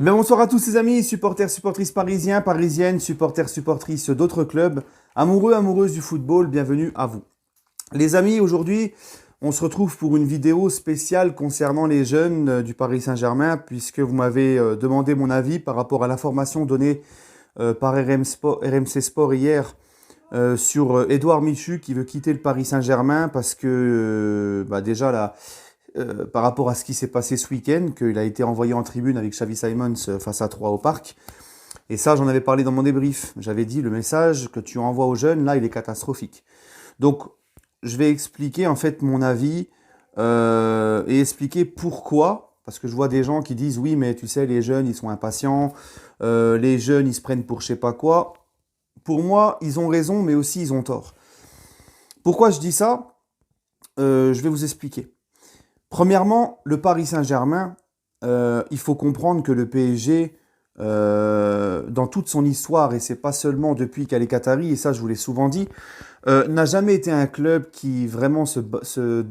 Eh bien, bonsoir à tous ces amis, supporters, supportrices parisiens, parisiennes, supporters, supportrices d'autres clubs, amoureux, amoureuses du football, bienvenue à vous. Les amis, aujourd'hui, on se retrouve pour une vidéo spéciale concernant les jeunes du Paris Saint-Germain, puisque vous m'avez demandé mon avis par rapport à l'information donnée par RMC Sport hier sur Édouard Michu qui veut quitter le Paris Saint-Germain parce que déjà là, par rapport à ce qui s'est passé ce week-end, qu'il a été envoyé en tribune avec Xavi Simons face à 3 au parc. Et ça, j'en avais parlé dans mon débrief. J'avais dit, le message que tu envoies aux jeunes, là, il est catastrophique. Donc, je vais expliquer en fait mon avis et expliquer pourquoi. Parce que je vois des gens qui disent, oui, mais tu sais, les jeunes, ils sont impatients. Les jeunes, ils se prennent pour je sais pas quoi. Pour moi, ils ont raison, mais aussi, ils ont tort. Pourquoi je dis ça? Je vais vous expliquer. Premièrement, le Paris Saint-Germain, il faut comprendre que le PSG, dans toute son histoire, et c'est pas seulement depuis qu'elle est Qatari, et ça je vous l'ai souvent dit, n'a jamais été un club qui vraiment se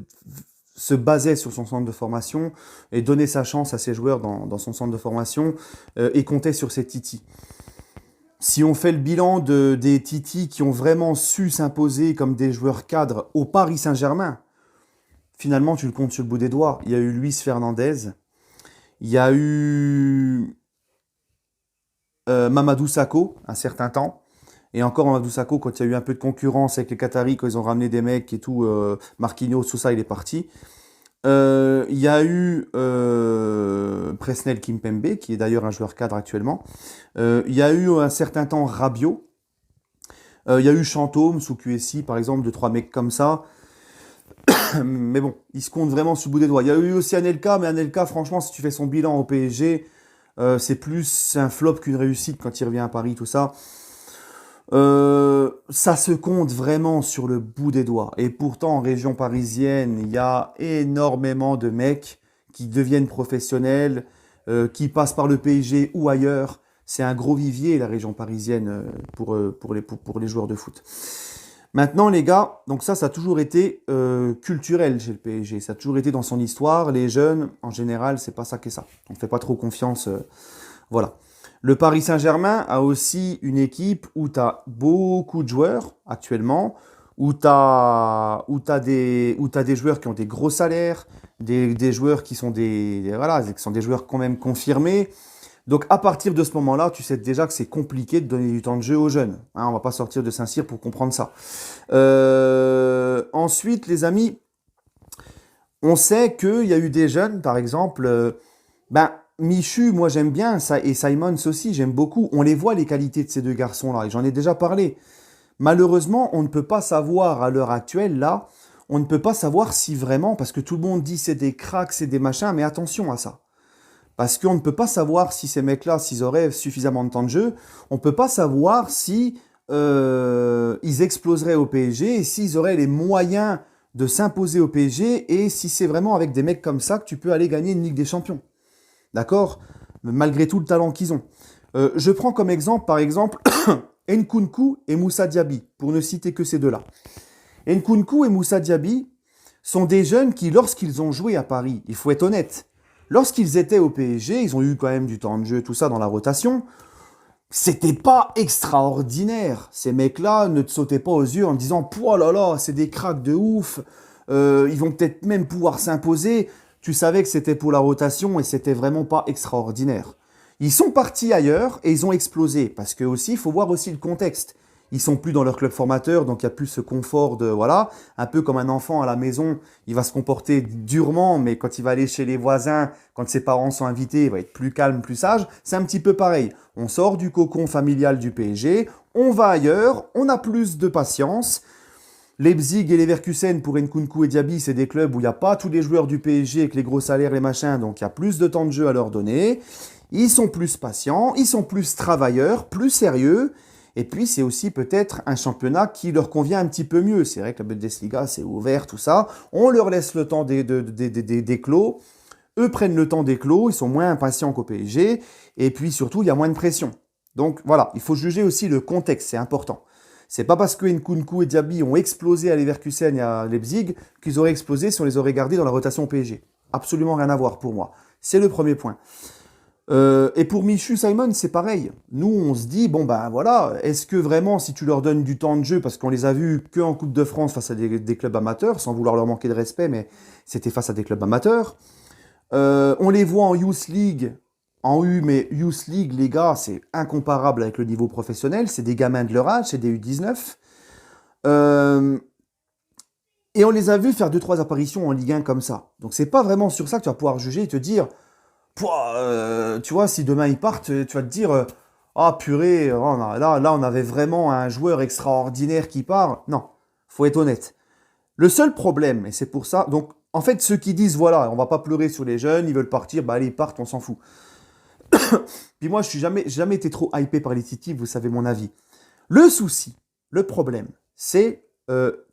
basait sur son centre de formation et donnait sa chance à ses joueurs dans son centre de formation et comptait sur ses titis. Si on fait le bilan des titis qui ont vraiment su s'imposer comme des joueurs cadres au Paris Saint-Germain, finalement, tu le comptes sur le bout des doigts. Il y a eu Luis Fernandez, il y a eu Mamadou Sakho, un certain temps. Et encore Mamadou Sakho, quand il y a eu un peu de concurrence avec les Qataris, quand ils ont ramené des mecs et tout, Marquinhos, tout ça, il est parti. Il y a eu Presnel Kimpembe, qui est d'ailleurs un joueur cadre actuellement. Il y a eu un certain temps Rabiot. Il y a eu Chantôme, sous QSI, par exemple, 2-3 mecs comme ça. Mais bon, il se compte vraiment sous le bout des doigts. Il y a eu aussi Anelka, mais Anelka, franchement, si tu fais son bilan au PSG, c'est plus un flop qu'une réussite quand il revient à Paris, tout ça. Ça se compte vraiment sur le bout des doigts. Et pourtant, en région parisienne, il y a énormément de mecs qui deviennent professionnels, qui passent par le PSG ou ailleurs. C'est un gros vivier, la région parisienne, pour les joueurs de foot. Maintenant, les gars, donc ça a toujours été culturel chez le PSG. Ça a toujours été dans son histoire. Les jeunes, en général, c'est pas ça qu'est ça. On ne fait pas trop confiance. Voilà. Le Paris Saint-Germain a aussi une équipe où tu as beaucoup de joueurs actuellement, où tu as des joueurs qui ont des gros salaires, des joueurs qui sont qui sont des joueurs quand même confirmés. Donc à partir de ce moment-là, tu sais déjà que c'est compliqué de donner du temps de jeu aux jeunes. Hein, on va pas sortir de Saint-Cyr pour comprendre ça. Ensuite, les amis, on sait qu'il y a eu des jeunes, par exemple, Michu, moi j'aime bien, ça, et Simons aussi, j'aime beaucoup. On les voit les qualités de ces deux garçons-là, et j'en ai déjà parlé. Malheureusement, on ne peut pas savoir à l'heure actuelle, là, on ne peut pas savoir si vraiment, parce que tout le monde dit c'est des cracks, c'est des machins, mais attention à ça. Parce qu'on ne peut pas savoir si ces mecs-là, s'ils auraient suffisamment de temps de jeu, on ne peut pas savoir si ils exploseraient au PSG et s'ils auraient les moyens de s'imposer au PSG et si c'est vraiment avec des mecs comme ça que tu peux aller gagner une Ligue des Champions. D'accord? Malgré tout le talent qu'ils ont. Je prends comme exemple, par exemple, Nkunku et Moussa Diaby, pour ne citer que ces deux-là. Nkunku et Moussa Diaby sont des jeunes qui, lorsqu'ils ont joué à Paris, il faut être honnête, lorsqu'ils étaient au PSG, ils ont eu quand même du temps de jeu, tout ça dans la rotation. C'était pas extraordinaire. Ces mecs-là ne te sautaient pas aux yeux en te disant « Pouah là là, c'est des cracks de ouf, ils vont peut-être même pouvoir s'imposer ». Tu savais que c'était pour la rotation et c'était vraiment pas extraordinaire. Ils sont partis ailleurs et ils ont explosé. Parce que aussi, il faut voir aussi le contexte. Ils sont plus dans leur club formateur, donc il n'y a plus ce confort de, voilà, un peu comme un enfant à la maison, il va se comporter durement, mais quand il va aller chez les voisins, quand ses parents sont invités, il va être plus calme, plus sage. C'est un petit peu pareil. On sort du cocon familial du PSG, on va ailleurs, on a plus de patience. Leipzig et Leverkusen pour Nkunku et Diaby, c'est des clubs où il n'y a pas tous les joueurs du PSG avec les gros salaires, les machins, donc il y a plus de temps de jeu à leur donner. Ils sont plus patients, ils sont plus travailleurs, plus sérieux. Et puis, c'est aussi peut-être un championnat qui leur convient un petit peu mieux. C'est vrai que la Bundesliga, c'est ouvert, tout ça. On leur laisse le temps des clos. Eux prennent le temps des clos, ils sont moins impatients qu'au PSG. Et puis, surtout, il y a moins de pression. Donc, voilà, il faut juger aussi le contexte, c'est important. C'est pas parce que Nkunku et Diaby ont explosé à Leverkusen et à Leipzig qu'ils auraient explosé si on les aurait gardés dans la rotation au PSG. Absolument rien à voir pour moi. C'est le premier point. Et pour Michu, Simon, c'est pareil. Nous, on se dit, bon ben voilà, est-ce que vraiment, si tu leur donnes du temps de jeu, parce qu'on les a vus que en Coupe de France face à des clubs amateurs, sans vouloir leur manquer de respect, mais c'était face à des clubs amateurs. On les voit en Youth League, en U, mais Youth League, les gars, c'est incomparable avec le niveau professionnel. C'est des gamins de leur âge, c'est des U19. Euh, et on les a vus faire deux trois apparitions en Ligue 1 comme ça. Donc c'est pas vraiment sur ça que tu vas pouvoir juger et te dire, pouah, tu vois, si demain ils partent, tu vas te dire, ah purée, là on avait vraiment un joueur extraordinaire qui part. Non, faut être honnête. Le seul problème, et c'est pour ça, donc en fait ceux qui disent, voilà, on va pas pleurer sur les jeunes, ils veulent partir, bah allez, ils partent, on s'en fout. Puis moi, je suis jamais été trop hypé par les Titi, vous savez mon avis. Le souci, le problème, c'est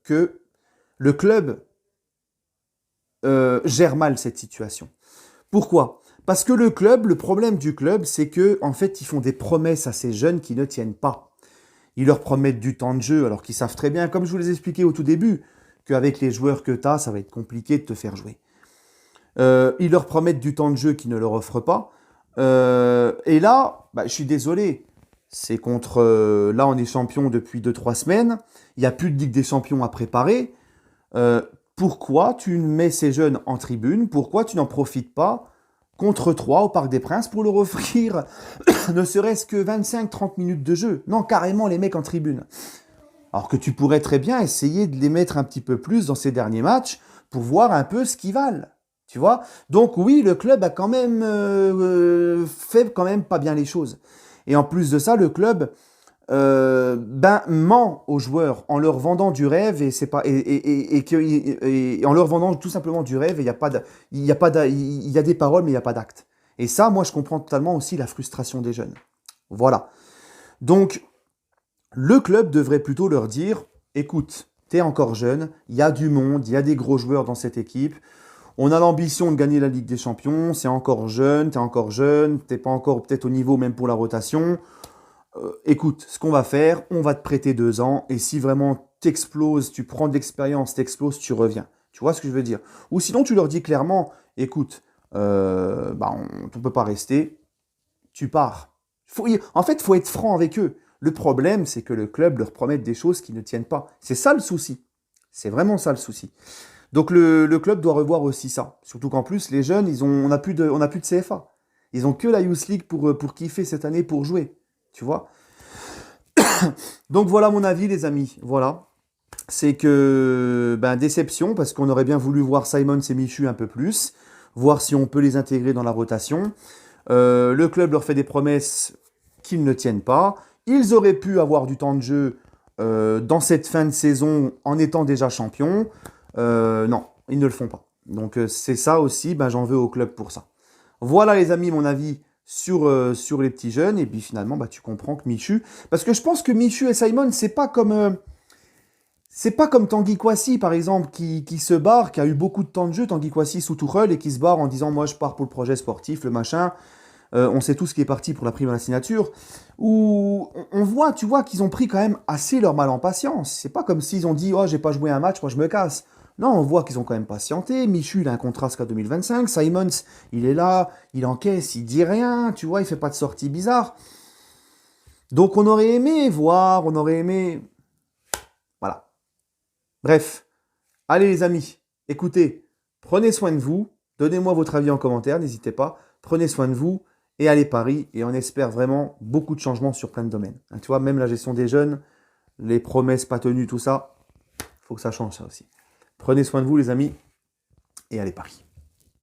que le club gère mal cette situation. Pourquoi? Parce que le problème du club, c'est que en fait, ils font des promesses à ces jeunes qui ne tiennent pas. Ils leur promettent du temps de jeu, alors qu'ils savent très bien, comme je vous l'ai expliqué au tout début, qu'avec les joueurs que tu as, ça va être compliqué de te faire jouer. Ils leur promettent du temps de jeu qu'ils ne leur offrent pas. Et là, bah, je suis désolé. C'est contre. Là, on est champion depuis 2 3 semaines. Il n'y a plus de Ligue des Champions à préparer. Euh, Pourquoi tu mets ces jeunes en tribune? Pourquoi tu n'en profites pas contre 3 au Parc des Princes pour leur offrir ne serait-ce que 25 30 minutes de jeu? Non, carrément les mecs en tribune. Alors que tu pourrais très bien essayer de les mettre un petit peu plus dans ces derniers matchs pour voir un peu ce qu'ils valent. Tu vois? Donc oui, le club a quand même fait quand même pas bien les choses. Et en plus de ça, le club ment aux joueurs en leur vendant du rêve et c'est pas et en leur vendant tout simplement du rêve et il y a des paroles mais il y a pas d'actes. Et ça, moi, je comprends totalement aussi la frustration des jeunes. Voilà. Donc le club devrait plutôt leur dire, écoute, t'es encore jeune, il y a du monde, il y a des gros joueurs dans cette équipe. On a l'ambition de gagner la Ligue des Champions, c'est encore jeune, t'es pas encore peut-être au niveau même pour la rotation. Écoute, ce qu'on va faire, on va te prêter 2 ans, et si vraiment t'exploses, tu prends de l'expérience, t'exploses, tu reviens. Tu vois ce que je veux dire? Ou sinon, tu leur dis clairement, écoute, bah, on ne peut pas rester, tu pars. En fait, il faut être franc avec eux. Le problème, c'est que le club leur promet des choses qui ne tiennent pas. C'est ça le souci. C'est vraiment ça le souci. Donc le club doit revoir aussi ça. Surtout qu'en plus, les jeunes, on n'a plus de CFA. Ils ont que la Youth League pour kiffer cette année, pour jouer. Tu vois? Donc voilà mon avis, les amis. Voilà. C'est que, ben, déception, parce qu'on aurait bien voulu voir Simon et Michu un peu plus, voir si on peut les intégrer dans la rotation. Le club leur fait des promesses qu'ils ne tiennent pas. Ils auraient pu avoir du temps de jeu dans cette fin de saison en étant déjà champions. Non, ils ne le font pas. Donc c'est ça aussi, ben, j'en veux au club pour ça. Voilà les amis, mon avis sur les petits jeunes. Et puis finalement, bah, tu comprends que Michu... Parce que je pense que Michu et Simon, c'est pas comme Tanguy Kouassi, par exemple, qui se barre, qui a eu beaucoup de temps de jeu, Tanguy Kouassi sous Tuchel, et qui se barre en disant, moi je pars pour le projet sportif, le machin. On sait tous qui est parti pour la prime à la signature. Où on voit, tu vois, qu'ils ont pris quand même assez leur mal en patience. C'est pas comme s'ils ont dit, oh, j'ai pas joué un match, moi je me casse. Non, on voit qu'ils ont quand même patienté. Michu, il a un contrat jusqu'à 2025. Simons, il est là, il encaisse, il dit rien, tu vois, il fait pas de sortie bizarre. Donc on aurait aimé voir, on aurait aimé... Voilà. Bref. Allez les amis, écoutez, prenez soin de vous. Donnez-moi votre avis en commentaire, n'hésitez pas. Prenez soin de vous et allez Paris. Et on espère vraiment beaucoup de changements sur plein de domaines. Hein, tu vois, même la gestion des jeunes, les promesses pas tenues, tout ça, faut que ça change ça aussi. Prenez soin de vous les amis et allez Paris.